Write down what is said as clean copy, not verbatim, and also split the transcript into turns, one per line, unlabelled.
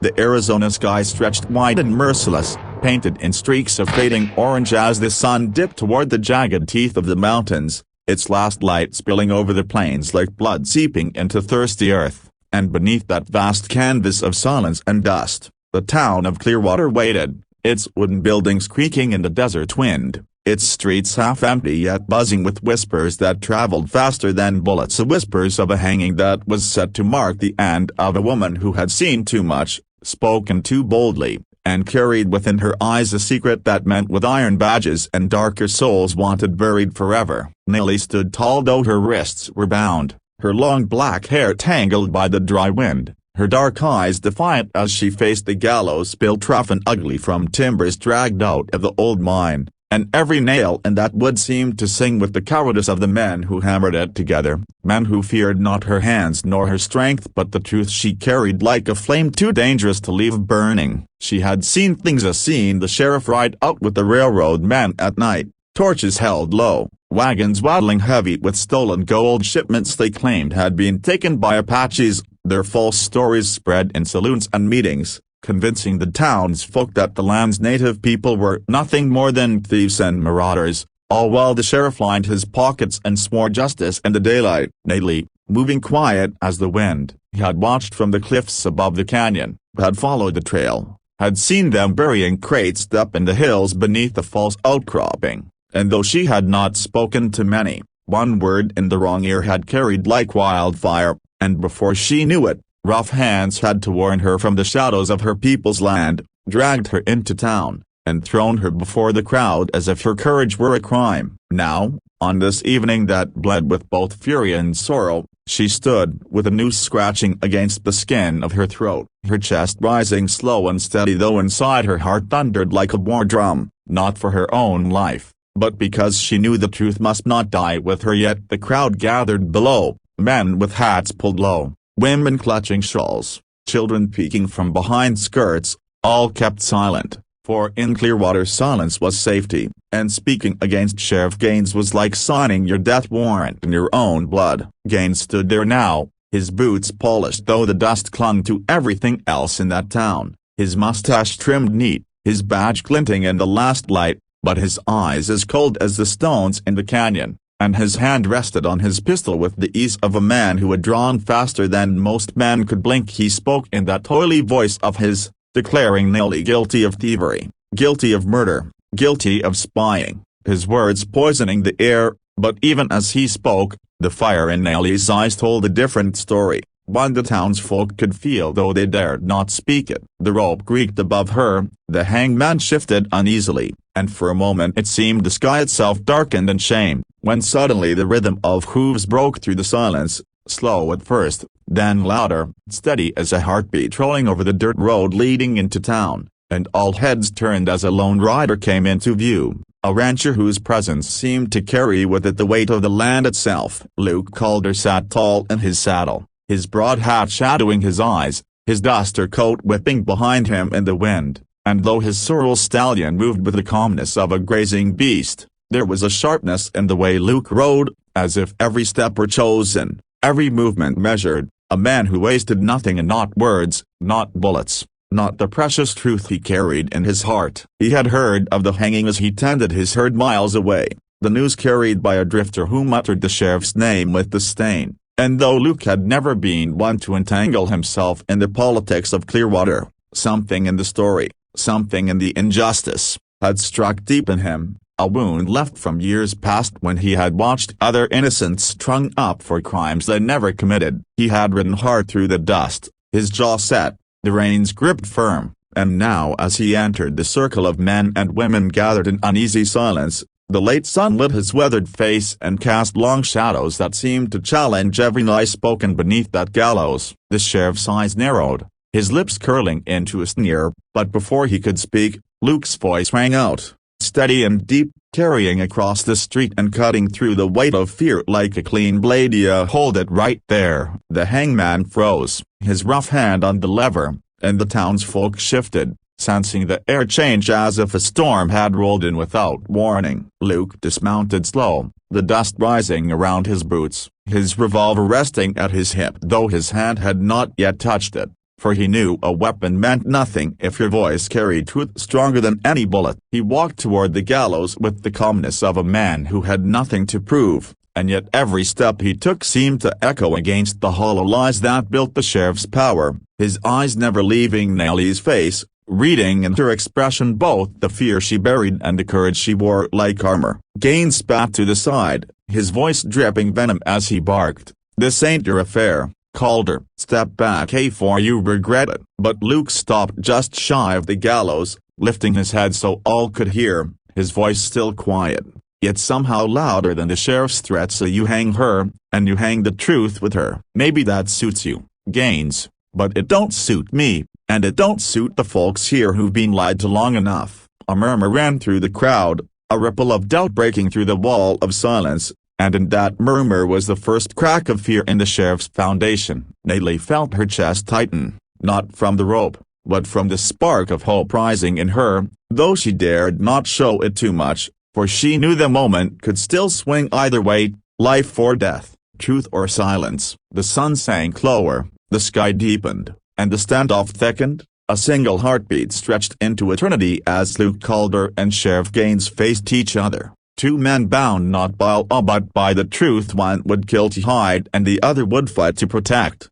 The Arizona sky stretched wide and merciless, painted in streaks of fading orange as the sun dipped toward the jagged teeth of the mountains, its last light spilling over the plains like blood seeping into thirsty earth. And beneath that vast canvas of silence and dust, the town of Clearwater waited, its wooden buildings creaking in the desert wind, its streets half empty yet buzzing with whispers that traveled faster than bullets, the whispers of a hanging that was set to mark the end of a woman who had seen too much, spoken too boldly, and carried within her eyes a secret that meant with iron badges and darker souls wanted buried forever. Nellie stood tall though her wrists were bound, her long black hair tangled by the dry wind, her dark eyes defiant as she faced the gallows built rough and ugly from timbers dragged out of the old mine, and every nail in that wood seemed to sing with the cowardice of the men who hammered it together, men who feared not her hands nor her strength but the truth she carried like a flame too dangerous to leave burning. She had seen things as seen the sheriff ride out with the railroad men at night, torches held low, wagons waddling heavy with stolen gold shipments they claimed had been taken by Apaches, their false stories spread in saloons and meetings, convincing the townsfolk that the land's native people were nothing more than thieves and marauders, all while the sheriff lined his pockets and swore justice in the daylight. Nellie, moving quiet as the wind, had watched from the cliffs above the canyon, had followed the trail, had seen them burying crates up in the hills beneath the false outcropping, and though she had not spoken to many, one word in the wrong ear had carried like wildfire, and before she knew it, rough hands had torn her from the shadows of her people's land, dragged her into town, and thrown her before the crowd as if her courage were a crime. Now, on this evening that bled with both fury and sorrow, she stood with a noose scratching against the skin of her throat, her chest rising slow and steady though inside her heart thundered like a war drum, not for her own life, but because she knew the truth must not die with her. Yet the crowd gathered below, men with hats pulled low, women clutching shawls, children peeking from behind skirts, all kept silent, for in Clearwater silence was safety, and speaking against Sheriff Gaines was like signing your death warrant in your own blood. Gaines stood there now, his boots polished though the dust clung to everything else in that town, his mustache trimmed neat, his badge glinting in the last light, but his eyes as cold as the stones in the canyon, and his hand rested on his pistol with the ease of a man who had drawn faster than most men could blink. He spoke in that oily voice of his, declaring Nellie guilty of thievery, guilty of murder, guilty of spying, his words poisoning the air, but even as he spoke, the fire in Nellie's eyes told a different story, one the townsfolk could feel though they dared not speak it. The rope creaked above her, the hangman shifted uneasily, and for a moment it seemed the sky itself darkened in shame, when suddenly the rhythm of hooves broke through the silence, slow at first, then louder, steady as a heartbeat rolling over the dirt road leading into town, and all heads turned as a lone rider came into view, a rancher whose presence seemed to carry with it the weight of the land itself. Luke Calder sat tall in his saddle, his broad hat shadowing his eyes, his duster coat whipping behind him in the wind, and though his sorrel stallion moved with the calmness of a grazing beast, there was a sharpness in the way Luke rode, as if every step were chosen, every movement measured, a man who wasted nothing and not words, not bullets, not the precious truth he carried in his heart. He had heard of the hanging as he tended his herd miles away, the news carried by a drifter who muttered the sheriff's name with disdain, and though Luke had never been one to entangle himself in the politics of Clearwater, something in the story, something in the injustice, had struck deep in him, a wound left from years past when he had watched other innocents strung up for crimes they never committed. He had ridden hard through the dust, his jaw set, the reins gripped firm, and now as he entered the circle of men and women gathered in uneasy silence, the late sun lit his weathered face and cast long shadows that seemed to challenge every lie spoken beneath that gallows. The sheriff's eyes narrowed, his lips curling into a sneer, but before he could speak, Luke's voice rang out, steady and deep, carrying across the street and cutting through the weight of fear like a clean blade. "You hold it right there." The hangman froze, his rough hand on the lever, and the townsfolk shifted, sensing the air change as if a storm had rolled in without warning. Luke dismounted slow, the dust rising around his boots, his revolver resting at his hip though his hand had not yet touched it. for he knew a weapon meant nothing if your voice carried truth stronger than any bullet. He walked toward the gallows with the calmness of a man who had nothing to prove, and yet every step he took seemed to echo against the hollow lies that built the sheriff's power, his eyes never leaving Nellie's face, reading in her expression both the fear she buried and the courage she wore like armor. Gaines spat to the side, his voice dripping venom as he barked, "This ain't your affair, Calder. Step back before you regret it." But Luke stopped just shy of the gallows, lifting his head so all could hear, his voice still quiet, yet somehow louder than the sheriff's threat. "So you hang her, and you hang the truth with her. Maybe that suits you, Gaines, but it don't suit me, and it don't suit the folks here who've been lied to long enough." A murmur ran through the crowd, a ripple of doubt breaking through the wall of silence, and in that murmur was the first crack of fear in the sheriff's foundation. Nellie felt her chest tighten, not from the rope, but from the spark of hope rising in her, though she dared not show it too much, for she knew the moment could still swing either way, life or death, truth or silence. The sun sank lower, the sky deepened, and the standoff thickened. A single heartbeat stretched into eternity as Luke Calder and Sheriff Gaines faced each other. Two men bound not by law but by the truth. One would kill to hide and the other would fight to protect.